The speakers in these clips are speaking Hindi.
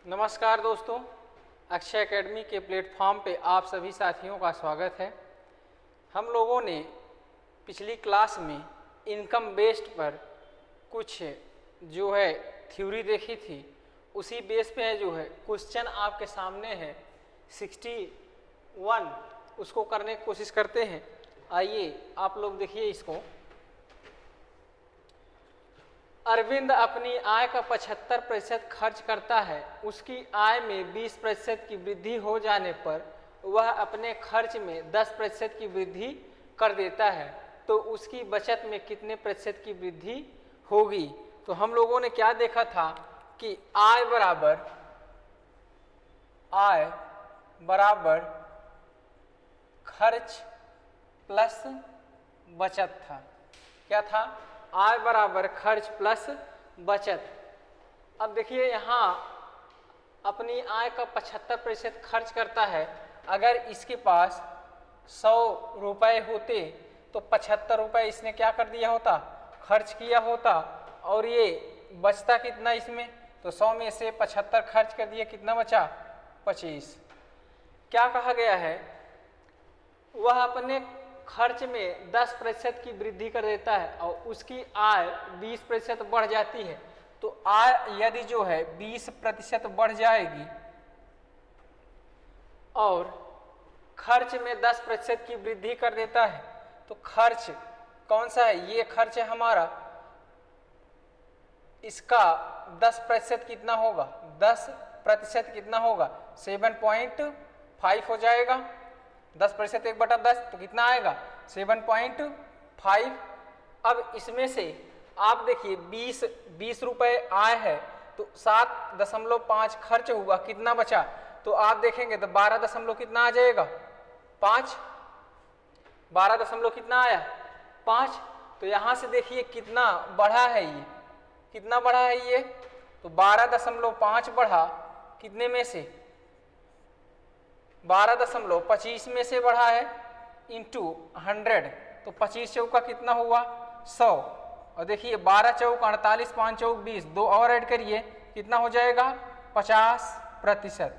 नमस्कार दोस्तों, अक्षय एकेडमी के प्लेटफॉर्म पे आप सभी साथियों का स्वागत है। हम लोगों ने पिछली क्लास में इनकम बेस्ड पर कुछ जो है थ्योरी देखी थी, उसी बेस पे जो है क्वेश्चन आपके सामने है 61, उसको करने की कोशिश करते हैं। आइए आप लोग देखिए इसको। अरविंद अपनी आय का 75% खर्च करता है। उसकी आय में 20% की वृद्धि हो जाने पर वह अपने खर्च में 10% की वृद्धि कर देता है, तो उसकी बचत में कितने प्रतिशत की वृद्धि होगी। तो हम लोगों ने क्या देखा था कि आय बराबर खर्च प्लस बचत था। क्या था? आय बराबर खर्च प्लस बचत। अब देखिए यहाँ अपनी आय का 75% खर्च करता है। अगर इसके पास 100 रुपये होते तो 75 रुपये इसने क्या कर दिया होता? खर्च किया होता। और ये बचता कितना इसमें? तो 100 में से 75 खर्च कर दिया, कितना बचा? 25। क्या कहा गया है? वह अपने खर्च में 10% की वृद्धि कर देता है और उसकी आय 20% बढ़ जाती है। तो आय यदि जो है 20% बढ़ जाएगी और खर्च में 10% की वृद्धि कर देता है, तो खर्च कौन सा है? ये खर्च है हमारा। इसका 10% कितना होगा? 10% कितना होगा? 7.5 हो जाएगा। 10% 1/10 तो कितना आएगा? 7.5। अब इसमें से आप देखिए 20 रुपये आय है तो 7.5 खर्च हुआ, कितना बचा? तो आप देखेंगे तो 12 कितना आ जाएगा? 5। 12 कितना आया? 5। तो यहाँ से देखिए कितना बढ़ा है ये, कितना बढ़ा है ये? तो 12.5 बढ़ा, कितने में से? 12.25 में से बढ़ा है इंटू 100। तो 25 चौका कितना हुआ? 100। और देखिए 12 चौक 48, 5 चौक 20, 2 और ऐड करिए, कितना हो जाएगा? 50%।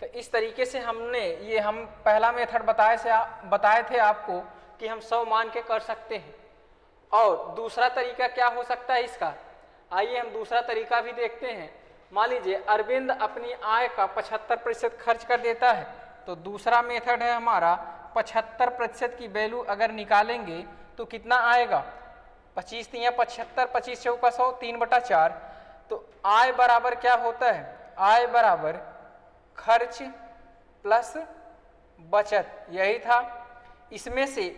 तो इस तरीके से हम पहला मेथड बताए थे आपको कि हम 100 मान के कर सकते हैं। और दूसरा तरीका क्या हो सकता है इसका? आइए हम दूसरा तरीका भी देखते हैं। मान लीजिए अरविंद अपनी आय का 75% खर्च कर देता है, तो दूसरा मेथड है हमारा 75% की वैल्यू अगर निकालेंगे तो कितना आएगा? 25 तिया 75, 25 चौका 100, 3/4। तो आय बराबर क्या होता है? आय बराबर खर्च प्लस बचत, यही था। इसमें से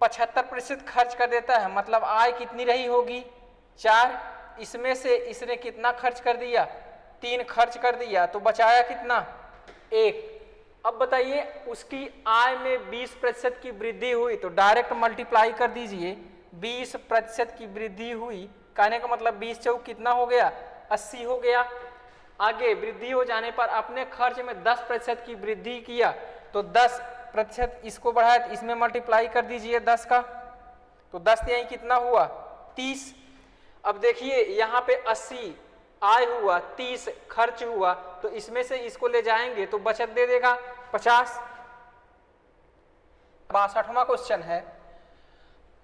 75% खर्च कर देता है, मतलब आय कितनी रही होगी? 4। इसमें से इसने कितना खर्च कर दिया? 3 खर्च कर दिया, तो बचाया कितना? 1। अब बताइए उसकी आय में 20% की वृद्धि हुई, तो डायरेक्ट मल्टीप्लाई कर दीजिए। 20% की वृद्धि हुई, कहने का मतलब 20 चौक कितना हो गया? 80 हो गया। आगे वृद्धि हो जाने पर अपने खर्च में 10% की वृद्धि किया, तो 10% इसको बढ़ाया, तो इसमें मल्टीप्लाई कर दीजिए 10 का, तो 10 यही कितना हुआ? 30। अब देखिए यहाँ पे 80 आय हुआ, 30 खर्च हुआ, तो इसमें से इसको ले जाएंगे तो बचत दे देगा 50। 62वां क्वेश्चन है,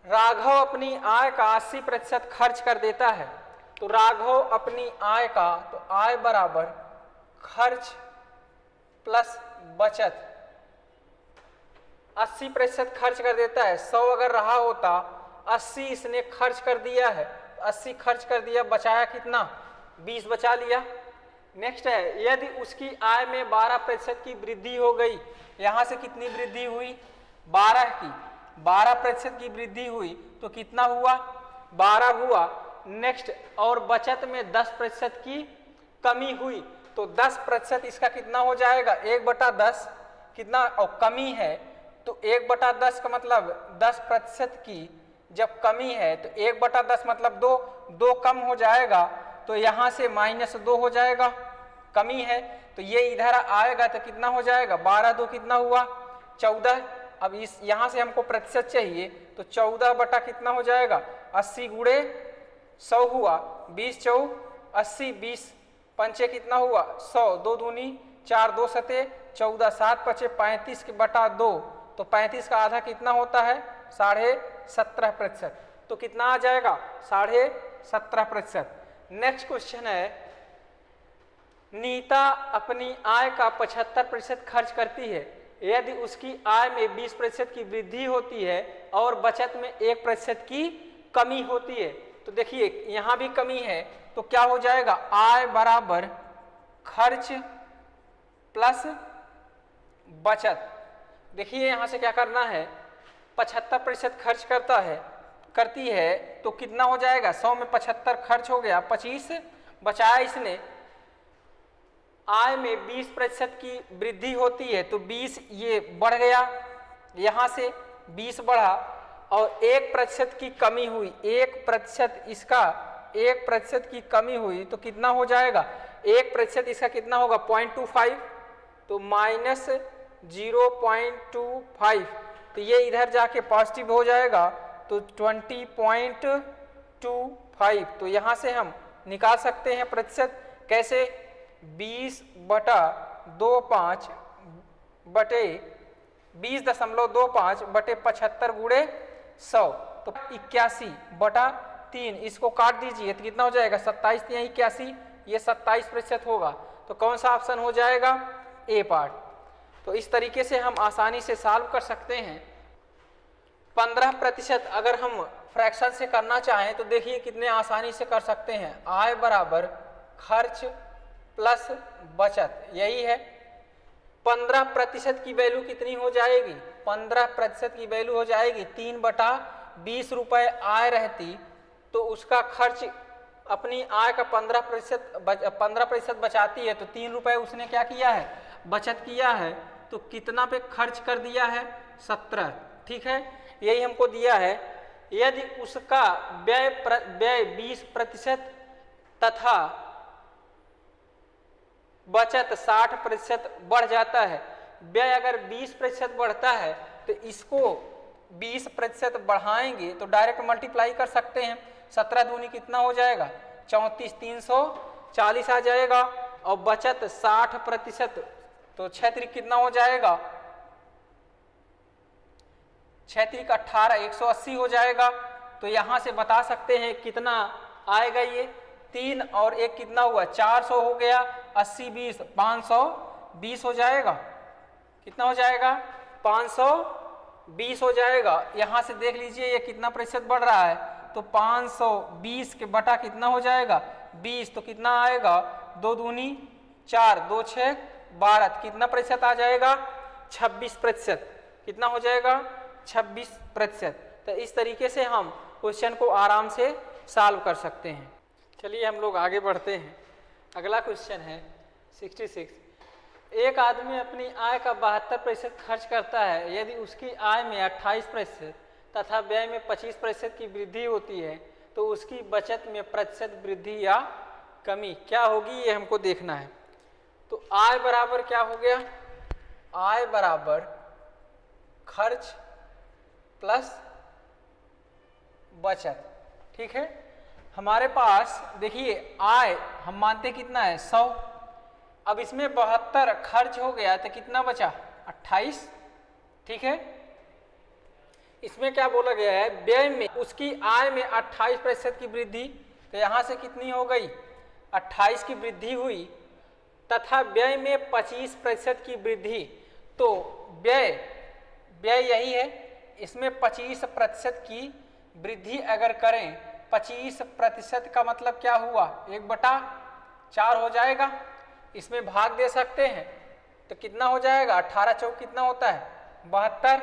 राघव अपनी आय का 80% खर्च कर देता है। तो राघव अपनी आय का, तो आय बराबर खर्च प्लस बचत। 80% खर्च कर देता है, 100 अगर रहा होता, 80 इसने खर्च कर दिया है, 80 खर्च कर दिया, बचाया कितना? 20 बचा लिया। नेक्स्ट है, यदि उसकी आय में 12% की वृद्धि हो गई, यहां से कितनी वृद्धि हुई? 12 की। 12% की वृद्धि हुई तो कितना हुआ? 12 हुआ। नेक्स्ट, और बचत में 10% की कमी हुई, तो 10% इसका कितना हो जाएगा? 1/10। कितना? और कमी है तो 1/10 का मतलब 10% की जब कमी है तो 1/10 मतलब 2 कम हो जाएगा, तो यहाँ से -2 हो जाएगा, कमी है। तो ये इधर आएगा तो कितना हो जाएगा? 12 2 कितना हुआ? 14। अब इस यहाँ से हमको प्रतिशत चाहिए, तो 14 बटा कितना हो जाएगा? 80 गुणे 100 हुआ, 20 चौक 80, 20 पंचे कितना हुआ 100, 2 दूनी 4, 2 सते 14, 7 पचे 35 के बटा 2, तो 35 का आधा कितना होता है 17.5%। तो कितना आ जाएगा 17.5%। नेक्स्ट क्वेश्चन है, नीता अपनी आय का 75% खर्च करती है, यदि उसकी आय में 20% की वृद्धि होती है और बचत में 1% की कमी होती है। तो देखिए यहाँ भी कमी है, तो क्या हो जाएगा आय बराबर खर्च प्लस बचत। देखिए यहाँ से क्या करना है, 75% खर्च करती है तो कितना हो जाएगा 100 में 75 खर्च हो गया, 25 बचाया इसने। आय में 20% की वृद्धि होती है तो 20 ये बढ़ गया, यहाँ से 20 बढ़ा और 1% की कमी हुई, 1% इसका 1% की कमी हुई तो कितना हो जाएगा 1% इसका कितना होगा 0.25, तो -0.25, तो ये इधर जाके पॉजिटिव हो जाएगा तो 20.25। तो यहाँ से हम निकाल सकते हैं प्रतिशत कैसे, 20/25 बटे 20.25 बटे 75 गुणे 100, तो 81/3, इसको काट दीजिए तो कितना हो जाएगा 27, 81, ये 27% होगा। तो कौन सा ऑप्शन हो जाएगा ए पार्ट। तो इस तरीके से हम आसानी से सॉल्व कर सकते हैं। 15% अगर हम फ्रैक्शन से करना चाहें तो देखिए कितने आसानी से कर सकते हैं, आय बराबर खर्च प्लस बचत, यही है। 15% की वैल्यू कितनी हो जाएगी, 15% की वैल्यू हो जाएगी 3/20 रुपए आय रहती तो उसका खर्च अपनी आय का 15% बचाती है, तो 3 रुपए उसने क्या किया है बचत किया है, तो कितना पे खर्च कर दिया है 17, ठीक है, यही हमको दिया है। यदि उसका व्यय 20% तथा बचत 60% बढ़ जाता है, व्यय अगर 20% बढ़ता है तो इसको 20% बढ़ाएंगे तो डायरेक्ट मल्टीप्लाई कर सकते हैं, 17 दूनी कितना हो जाएगा 34, 340 आ जाएगा, और बचत 60% तो 6 कितना हो जाएगा 6 18, 180 हो जाएगा। तो यहाँ से बता सकते हैं कितना आएगा, ये 3 और 1 कितना हुआ 400 हो गया, 80 20 520 हो जाएगा, कितना हो जाएगा 520 हो जाएगा। यहाँ से देख लीजिए ये कितना प्रतिशत बढ़ रहा है, तो 520 के बटा कितना हो जाएगा 20, तो कितना आएगा 2 दूनी 4, 2 6 12, कितना प्रतिशत आ जाएगा 26%, कितना हो जाएगा 26%। तो इस तरीके से हम क्वेश्चन को आराम से सॉल्व कर सकते हैं। चलिए हम लोग आगे बढ़ते हैं। अगला क्वेश्चन है 66। एक आदमी अपनी आय का 72% खर्च करता है, यदि उसकी आय में 28% तथा व्यय में 25% की वृद्धि होती है तो उसकी बचत में प्रतिशत वृद्धि या कमी क्या होगी, ये हमको देखना है। तो आय बराबर क्या हो गया, आय बराबर खर्च प्लस बचत, ठीक है। हमारे पास देखिए आय हम मानते कितना है 100, अब इसमें 72 खर्च हो गया तो कितना बचा 28, ठीक है। इसमें क्या बोला गया है, व्यय में उसकी आय में 28% की वृद्धि, तो यहाँ से कितनी हो गई 28 की वृद्धि हुई, तथा व्यय में 25% की वृद्धि, तो व्यय यही है, इसमें 25% की वृद्धि अगर करें, 25% का मतलब क्या हुआ 1/4 हो जाएगा, इसमें भाग दे सकते हैं तो कितना हो जाएगा 18 चौक कितना होता है 72।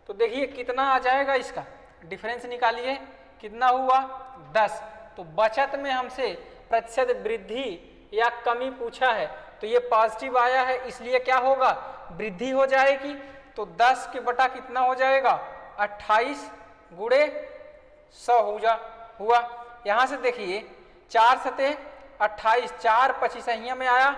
तो देखिए कितना आ जाएगा, इसका डिफरेंस निकालिए, कितना हुआ 10। तो बचत में हमसे प्रतिशत वृद्धि या कमी पूछा है, तो ये पॉजिटिव आया है इसलिए क्या होगा वृद्धि हो जाएगी, तो 10 के बटा कितना हो जाएगा 28 गुणे 100 हुआ। यहाँ से देखिए 4 सते 28, 4 25 यहाँ में आया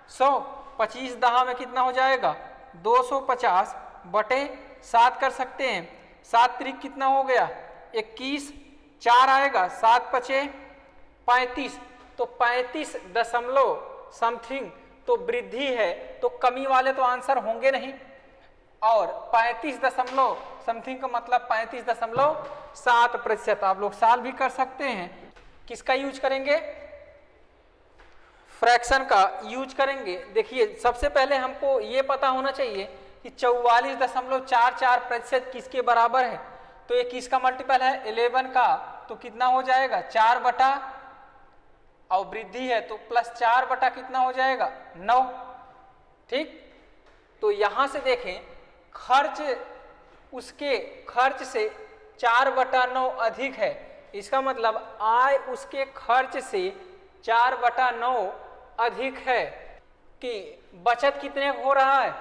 100, 25 दहा में कितना हो जाएगा 250 बटे 7 कर सकते हैं, 7 त्रिक कितना हो गया 21, 4 आएगा 7 पचे 35, तो 35 दशमलव समथिंग तो वृद्धि है, तो कमी वाले तो आंसर होंगे नहीं। और 35 दशमलव समथिंग का मतलब 35.7%। आप लोग साल भी कर सकते हैं। किसका यूज करेंगे? फ्रैक्शन का यूज करेंगे। देखिए सबसे पहले हमको ये पता होना चाहिए कि 44.44% किसके बराबर है। तो ये किसका मल्टीपल है? 11 का। तो कितना हो जाएगा? 4 बटा, और वृद्धि है तो प्लस 4 बटा कितना हो जाएगा? 9। ठीक, तो यहां से देखें खर्च उसके खर्च से 4 बटा 9 अधिक है। इसका मतलब आय उसके खर्च से 4 बटा 9 अधिक है। कि बचत कितने हो रहा है?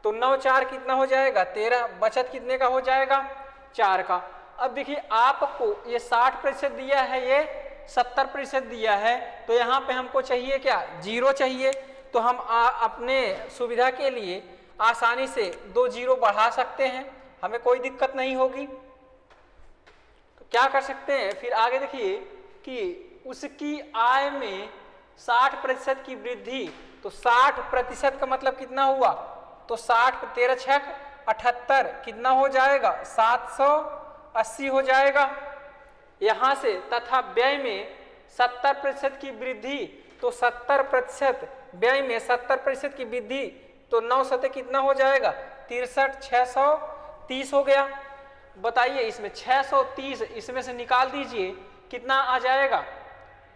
तो 9 4 कितना हो जाएगा? 13। बचत कितने का हो जाएगा? 4 का। अब देखिए आपको ये 60% दिया है, ये 70% दिया है, तो यहाँ पे हमको चाहिए क्या? 0 चाहिए। तो हम अपने सुविधा के लिए आसानी से 2 0 बढ़ा सकते हैं, हमें कोई दिक्कत नहीं होगी। तो क्या कर सकते हैं फिर आगे? देखिए कि उसकी आय में 60% की वृद्धि, तो 60% का मतलब कितना हुआ? तो 60 13 6 78 कितना हो जाएगा? 780 हो जाएगा यहां से। तथा व्यय में 70% की वृद्धि, तो 70% व्यय में 70% की वृद्धि, तो 9 सते कितना हो जाएगा? 63 630 हो गया। बताइए इसमें 630 इसमें से निकाल दीजिए कितना आ जाएगा?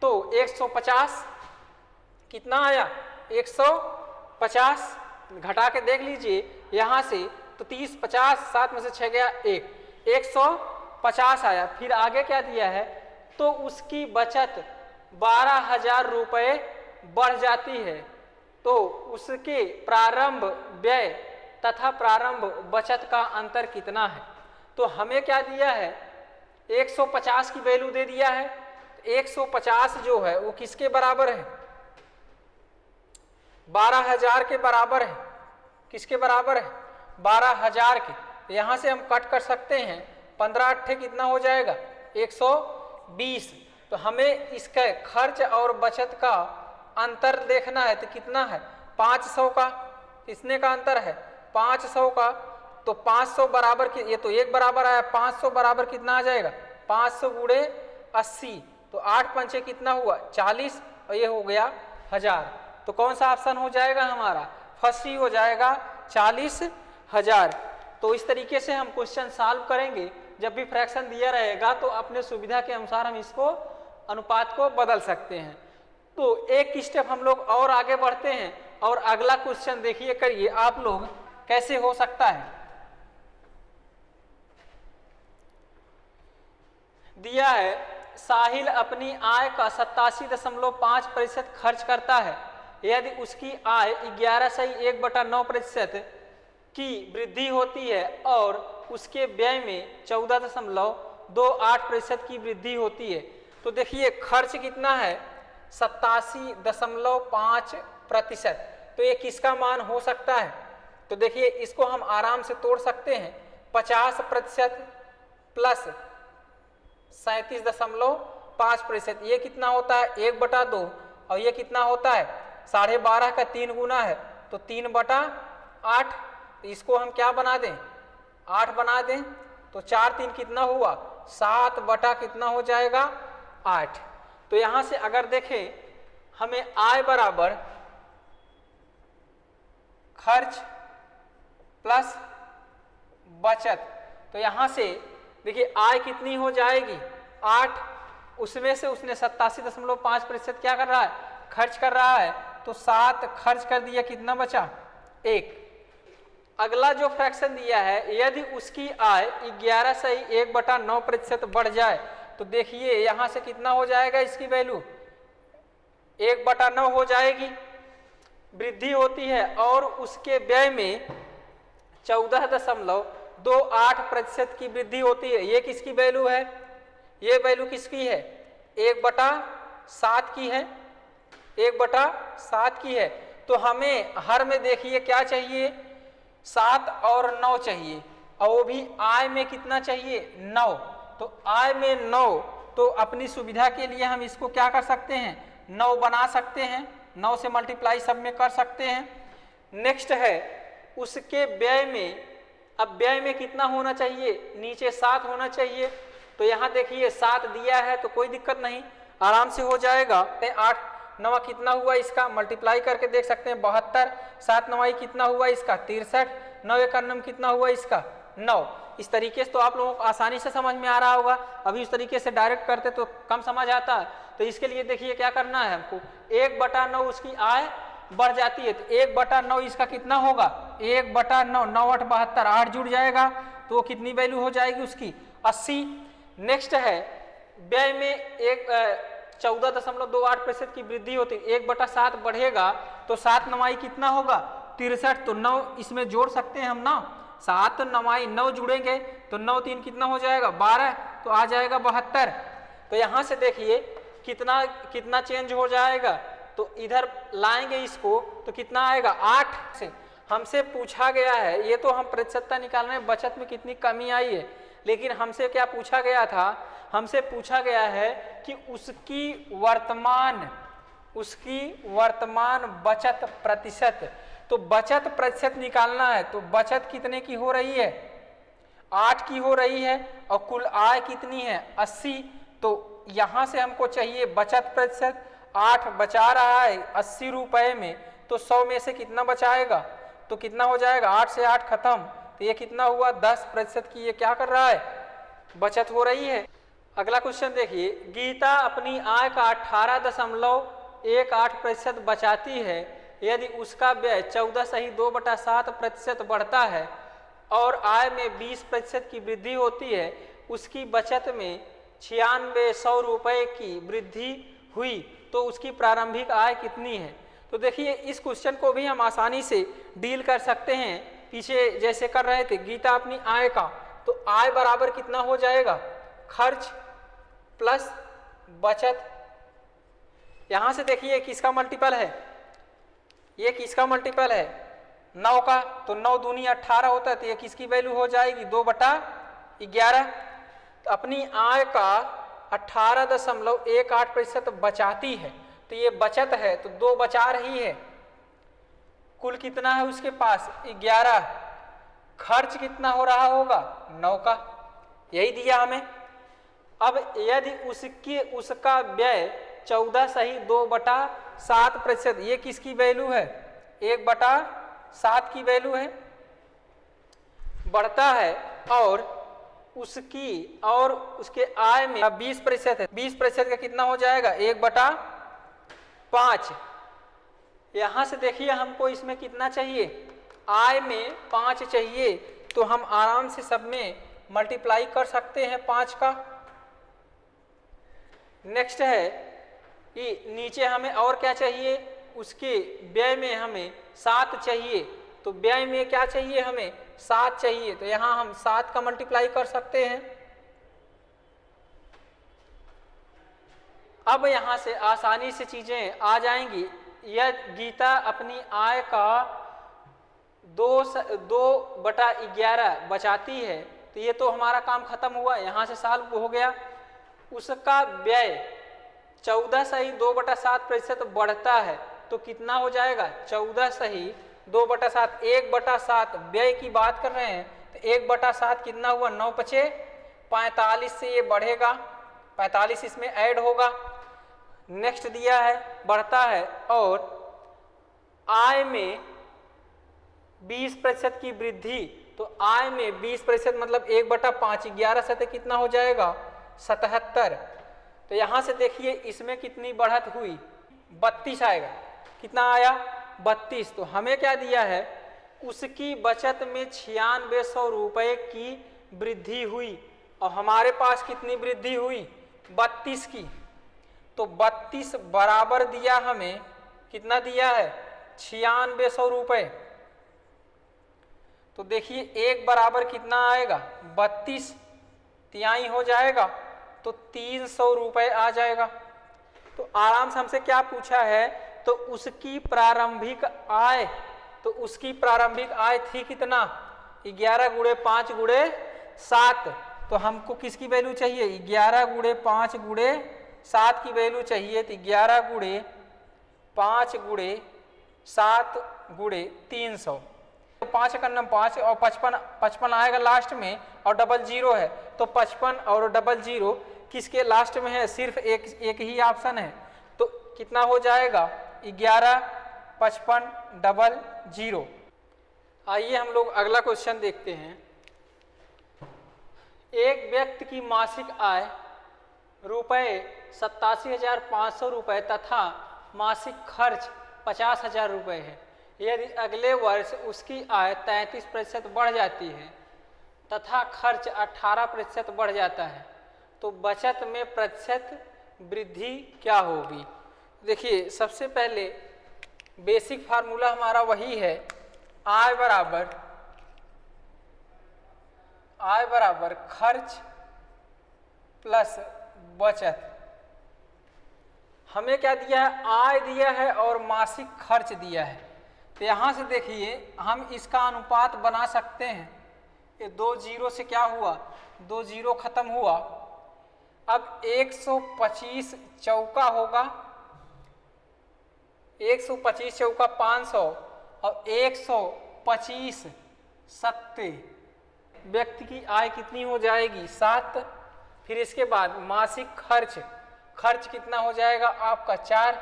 तो 150 कितना आया? 150 घटा के देख लीजिए यहां से, तो 30 50 7 में से 6 गया 1, 150 आया। फिर आगे क्या दिया है? तो उसकी बचत 12,000 रुपये बढ़ जाती है। तो उसके प्रारंभ व्यय तथा प्रारंभ बचत का अंतर कितना है? तो हमें क्या दिया है? 150 की वैल्यू दे दिया है। 150 जो है वो किसके बराबर है? 12,000 के बराबर है। किसके बराबर है? 12,000 के। तो यहां से हम कट कर सकते हैं। 15 अट्ठे कितना हो जाएगा? 120। तो हमें इसका खर्च और बचत का अंतर देखना है, तो कितना है? 500 का। किसने का अंतर है? 500 का। तो 500 बराबर की, ये तो एक बराबर आया, 500 बराबर कितना आ जाएगा? 500 गुणे 80, तो 8 पंचे कितना हुआ? 40, और ये हो गया 1000। तो कौन सा ऑप्शन हो जाएगा हमारा? फर्स्ट ही हो जाएगा, 40,000। तो इस तरीके से हम क्वेश्चन सॉल्व करेंगे। जब भी फ्रैक्शन दिया रहेगा तो अपने सुविधा के अनुसार हम इसको अनुपात को बदल सकते हैं। तो एक स्टेप हम लोग और आगे बढ़ते हैं, और अगला क्वेश्चन देखिए, करिए आप लोग कैसे हो सकता है। दिया है साहिल अपनी आय का 87.5% खर्च करता है। यदि उसकी आय 11/1/9% की वृद्धि होती है और उसके व्यय में 14.28% की वृद्धि होती है, तो देखिए खर्च कितना है? 87.5%। तो ये किसका मान हो सकता है? तो देखिए इसको हम आराम से तोड़ सकते हैं। 50% प्लस 37.5%, ये कितना होता है? 1/2। और ये कितना होता है? 12.5 का 3 गुना है, तो 3/8। इसको हम क्या बना दें? 8 बना दें। तो 4 3 कितना हुआ? 7 बटा कितना हो जाएगा? 8। तो यहां से अगर देखें हमें आय बराबर खर्च प्लस बचत, तो यहां से देखिए आय कितनी हो जाएगी? 8। उसमें से उसने 87.5% क्या कर रहा है? खर्च कर रहा है। तो 7 खर्च कर दिया, कितना बचा? 1। अगला जो फ्रैक्शन दिया है, यदि उसकी आय 11/1/9% बढ़ जाए, तो देखिए यहां से कितना हो जाएगा? इसकी वैल्यू 1/9 हो जाएगी। वृद्धि होती है और उसके व्यय में 14.28% की वृद्धि होती है। ये किसकी वैल्यू है? ये वैल्यू किसकी है? 1/7 की है। 1/7 की है। तो हमें हर में देखिए क्या चाहिए? 7 और 9 चाहिए, और वो भी आय में कितना चाहिए? 9। तो आय में 9, तो अपनी सुविधा के लिए हम इसको क्या कर सकते हैं? 9 बना सकते हैं, 9 से मल्टीप्लाई सब में कर सकते हैं। नेक्स्ट है उसके व्यय में, अब व्यय में कितना होना चाहिए, नीचे 7 होना चाहिए। तो यहाँ देखिए 7 दिया है तो कोई दिक्कत नहीं, आराम से हो जाएगा। 8 9 कितना हुआ इसका, मल्टीप्लाई करके देख सकते हैं 72, 7 9 कितना हुआ इसका 63, 9 1 कितना हुआ इसका 9। इस तरीके से तो आप लोगों को आसानी से समझ में आ रहा होगा। अभी उस तरीके से डायरेक्ट करते तो कम समझ आता है। तो इसके लिए देखिए क्या करना है हमको, 1/9 उसकी आय बढ़ जाती है, तो 1/9 इसका कितना होगा 1/9, 9 8 72, 8 जुड़ जाएगा तो कितनी वैल्यू हो जाएगी उसकी 80। नेक्स्ट है व्यय में 14.28% की वृद्धि होती है, 1/7 बढ़ेगा तो 7 9 कितना होगा 63, तो 9 इसमें जोड़ सकते हैं हम ना, 7 9 9 जुड़ेंगे तो 9 3 कितना हो जाएगा 12, तो आ जाएगा 72। तो यहाँ से देखिए कितना कितना चेंज हो जाएगा, तो इधर लाएंगे इसको तो कितना आएगा 8 से। हमसे पूछा गया है, ये तो हम प्रतिशतता निकाल रहे हैं बचत में कितनी कमी आई है, लेकिन हमसे क्या पूछा गया था, हमसे पूछा गया है कि उसकी वर्तमान बचत प्रतिशत। तो बचत प्रतिशत निकालना है, तो बचत कितने की हो रही है 8 की हो रही है, और कुल आय कितनी है 80। तो यहाँ से हमको चाहिए बचत प्रतिशत, 8 बचा रहा है 80 रुपए में, तो 100 में से कितना बचाएगा, तो कितना हो जाएगा 8 से 8 खत्म, तो ये कितना हुआ 10% की ये क्या कर रहा है बचत हो रही है। अगला क्वेश्चन देखिए, गीता अपनी आय का 18.18% बचाती है, यदि उसका व्यय 14.2/7% बढ़ता है और आय में 20% की वृद्धि होती है, उसकी बचत में 9600 रुपये की वृद्धि हुई, तो उसकी प्रारंभिक आय कितनी है। तो देखिए इस क्वेश्चन को भी हम आसानी से डील कर सकते हैं, पीछे जैसे कर रहे थे गीता अपनी आय का, तो आय बराबर कितना हो जाएगा खर्च प्लस बचत। यहां से देखिए किसका मल्टीपल है, ये किसका मल्टीपल है 9 का, तो 9 दूनी 18 होता है, तो ये किसकी वैल्यू हो जाएगी 2/11। तो अपनी आय का 18.18% बचाती है, तो ये बचत है तो 2 बचा रही है, कुल कितना है उसके पास 11, खर्च कितना हो रहा होगा 9 का, यही दिया हमें। अब यदि उसका व्यय 14.2/7%, ये किसकी वैल्यू है 1/7 की वैल्यू है, बढ़ता है, और उसके आय में 20% है, 20% का कितना हो जाएगा 1/5। यहां से देखिए हमको इसमें कितना चाहिए, आय में 5 चाहिए, तो हम आराम से सब में मल्टीप्लाई कर सकते हैं 5 का। नेक्स्ट है कि नीचे हमें और क्या चाहिए, उसके व्यय में हमें 7 चाहिए, तो व्यय में क्या चाहिए हमें 7 चाहिए, तो यहां हम 7 का मल्टीप्लाई कर सकते हैं। अब यहां से आसानी से चीजें आ जाएंगी। यह गीता अपनी आय का 2/11 बचाती है, तो ये तो हमारा काम खत्म हुआ, यहां से सॉल्व हो गया। उसका व्यय 14.2/7% बढ़ता है, तो कितना हो जाएगा 14.2/7, 1/7 व्यय की बात कर रहे हैं, तो 1/7 कितना हुआ 9 × 45 से ये बढ़ेगा, 45 इसमें ऐड होगा। नेक्स्ट दिया है बढ़ता है, और आय में 20% की वृद्धि, तो आय में 20% मतलब 1/5, 11 से कितना हो जाएगा 77। तो यहां से देखिए इसमें कितनी बढ़त हुई 32 आएगा, कितना आया 32। तो हमें क्या दिया है, उसकी बचत में 9600 रुपये की वृद्धि हुई, और हमारे पास कितनी वृद्धि हुई 32 की, तो 32 बराबर दिया हमें, कितना दिया है 9600 रुपये। तो देखिए 1 बराबर कितना आएगा 32, तिहाई हो जाएगा, तो 300 रुपये आ जाएगा। तो आराम से हमसे क्या पूछा है, तो उसकी प्रारंभिक आय, तो उसकी प्रारंभिक आय थी कितना 11 × 5 × 7, तो हमको किसकी वैल्यू चाहिए 11 × 5 × 7 की वैल्यू चाहिए तो 11 गुणे 5 गुणे 7 गुणे 300, 5 का नंबर 5 और 55 आएगा लास्ट में और डबल जीरो है, तो 55 और डबल जीरो किसके लास्ट में है? सिर्फ एक ही ऑप्शन है, तो कितना हो जाएगा? 11 55 डबल जीरो। आइए हम लोग अगला क्वेश्चन देखते हैं। एक व्यक्ति की मासिक आय ₹87,500 तथा मासिक खर्च 50,000 रुपये है। यदि अगले वर्ष उसकी आय 33% बढ़ जाती है तथा खर्च 18% बढ़ जाता है, तो बचत में प्रतिशत वृद्धि क्या होगी? देखिए, सबसे पहले बेसिक फार्मूला हमारा वही है, आय बराबर खर्च प्लस बचत। हमें क्या दिया है? आय दिया है और मासिक खर्च दिया है। तो यहाँ से देखिए हम इसका अनुपात बना सकते हैं। ये 2 जीरो से क्या हुआ? 2 जीरो खत्म हुआ। अब 125 चौका होगा, 125 चौका 500 और 125 सत्ते, व्यक्ति की आय कितनी हो जाएगी? 7। फिर इसके बाद मासिक खर्च कितना हो जाएगा आपका? 4।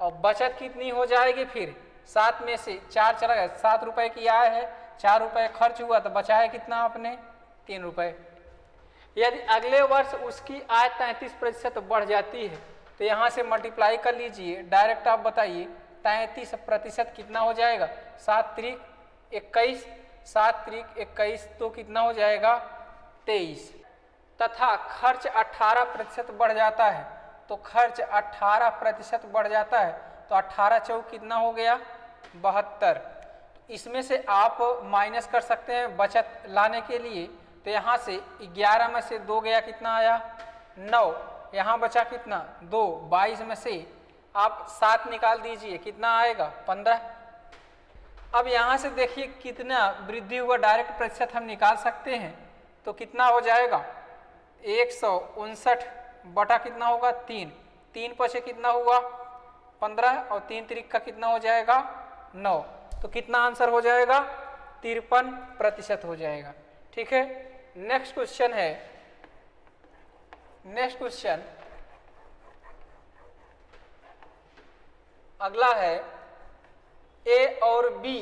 और बचत कितनी हो जाएगी? फिर 7 में से 4 चला गया, 7 रुपए की आय है, 4 रुपए खर्च हुआ, तो बचाया कितना आपने? 3 रुपए। यदि अगले वर्ष उसकी आय 33% बढ़ जाती है, तो यहाँ से मल्टीप्लाई कर लीजिए, डायरेक्ट आप बताइए 33% कितना हो जाएगा? 7 त्रिक 21, 7 त्रिक 21, तो कितना हो जाएगा? 23। तथा खर्च 18% बढ़ जाता है, तो खर्च 18% बढ़ जाता है, तो 18 चौक कितना हो गया? 72। इसमें से आप माइनस कर सकते हैं बचत लाने के लिए। तो यहाँ से 11 में से 2 गया, कितना आया? 9। यहाँ बचा कितना? 2। 22 में से आप 7 निकाल दीजिए, कितना आएगा? 15। अब यहाँ से देखिए कितना वृद्धि हुआ, डायरेक्ट प्रतिशत हम निकाल सकते हैं। तो कितना हो जाएगा? 159 बटा कितना होगा? 3। 3 पचे कितना हुआ? 15 और 3 त्रिक का कितना हो जाएगा? 9। तो कितना आंसर हो जाएगा? 53% हो जाएगा। ठीक है, नेक्स्ट क्वेश्चन है। नेक्स्ट क्वेश्चन अगला है, ए और बी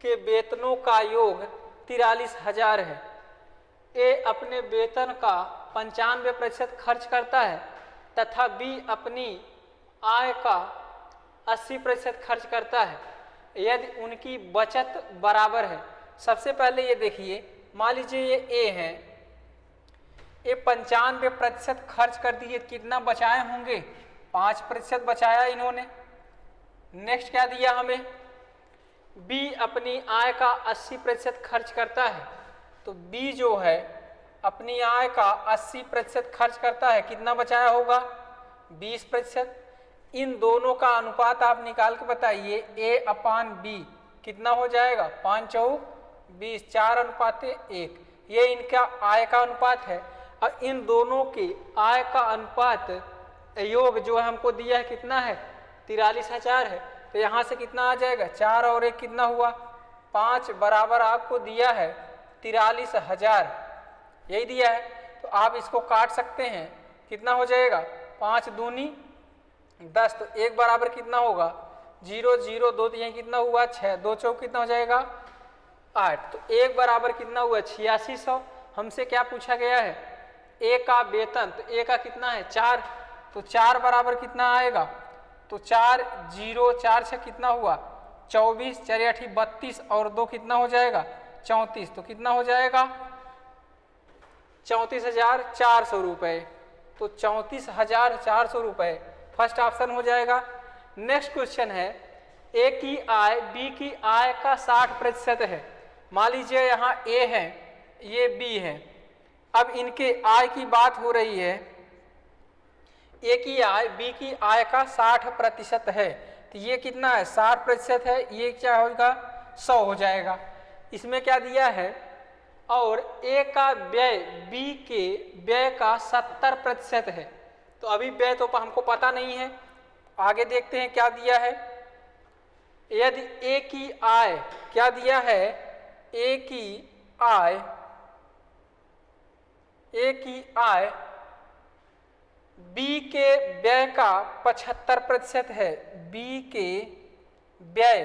के वेतनों का योग 43,000 है। ए अपने वेतन का 95% खर्च करता है तथा बी अपनी आय का 80% खर्च करता है। यदि उनकी बचत बराबर है। सबसे पहले ये देखिए, मान लीजिए ये ए है, ये 95% खर्च कर दिए, कितना बचाए होंगे? 5% बचाया इन्होंने। नेक्स्ट क्या दिया हमें? बी अपनी आय का 80% खर्च करता है, तो बी जो है अपनी आय का 80% खर्च करता है, कितना बचाया होगा? 20%। इन दोनों का अनुपात आप निकाल के बताइए, ए अपान बी कितना हो जाएगा? 5 चौक 20, 4:1। ये इनका आय का अनुपात है। और इन दोनों के आय का अनुपात योग जो हमको दिया है कितना है? 43,000 है। तो यहाँ से कितना आ जाएगा? 4 और 1 कितना हुआ? 5 बराबर आपको दिया है 43,000, यही दिया है। तो आप इसको काट सकते हैं, कितना हो जाएगा? 5 दूनी 10, तो 1 बराबर कितना होगा? 0 0 2, तो यही कितना हुआ? 6। 2 चौक कितना हो जाएगा? 8। तो 1 बराबर कितना हुआ? 8600। हमसे क्या पूछा गया है? ए का वेतन, तो ए का कितना है? 4। तो 4 बराबर कितना आएगा? तो 4 0 4 6 कितना हुआ? 24, 4 8 32 और 2 कितना हो जाएगा? 34। तो कितना हो जाएगा? 34,400 रुपये। तो 34,400 रुपये फर्स्ट ऑप्शन हो जाएगा। नेक्स्ट क्वेश्चन है, ए की आय बी की आय का 60% है। मान लीजिए यहाँ ए है, ये बी है। अब इनके आय की बात हो रही है, ए की आय बी की आय का 60% है, तो ये कितना है? 60% है, ये क्या होगा? 100 हो जाएगा। इसमें क्या दिया है? और ए का व्यय बी के व्यय का 70% है, तो अभी व्यय तो हमको पता नहीं है। आगे देखते हैं क्या दिया है। यदि ए की आय, क्या दिया है, ए की आय बी के व्यय का 75% है। बी के व्यय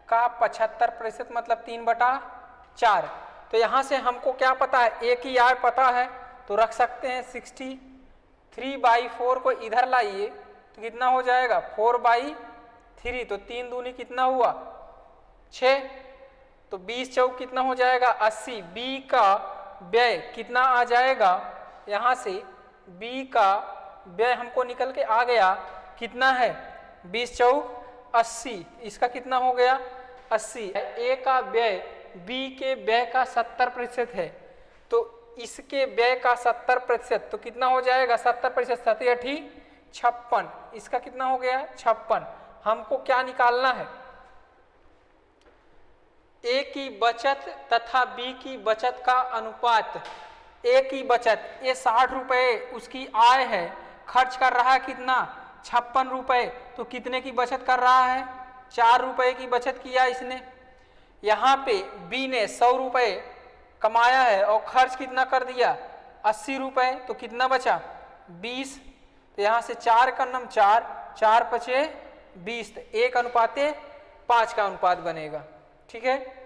का 75% मतलब 3/4। तो यहां से हमको क्या पता है, ए की आय पता है तो रख सकते हैं 63/4 को इधर लाइए तो कितना हो जाएगा 4/3। तो 3 दूनी कितना हुआ 6। तो 20 चौक कितना हो जाएगा 80। बी का व्यय कितना आ जाएगा, यहां से बी का व्यय हमको निकल के आ गया कितना है 20 चौक 80। इसका कितना हो गया 80। ए का व्यय बी के व्यय का 70% है तो इसके व्यय का 70% तो कितना हो जाएगा 70%, 7 56। इसका कितना हो गया 56। हमको क्या निकालना है, ए की बचत तथा बी की बचत का अनुपात। ए की बचत, ये 60 रुपए उसकी आय है, खर्च कर रहा है कितना 56 रुपए, तो कितने की बचत कर रहा है 4 रुपए की बचत किया इसने। यहाँ पे बी ने 100 रुपए कमाया है और खर्च कितना कर दिया 80 रुपए, तो कितना बचा 20। तो यहाँ से 4 का नम 4, 4 × 5 = 20, तो 1:5 का अनुपात बनेगा। ठीक है।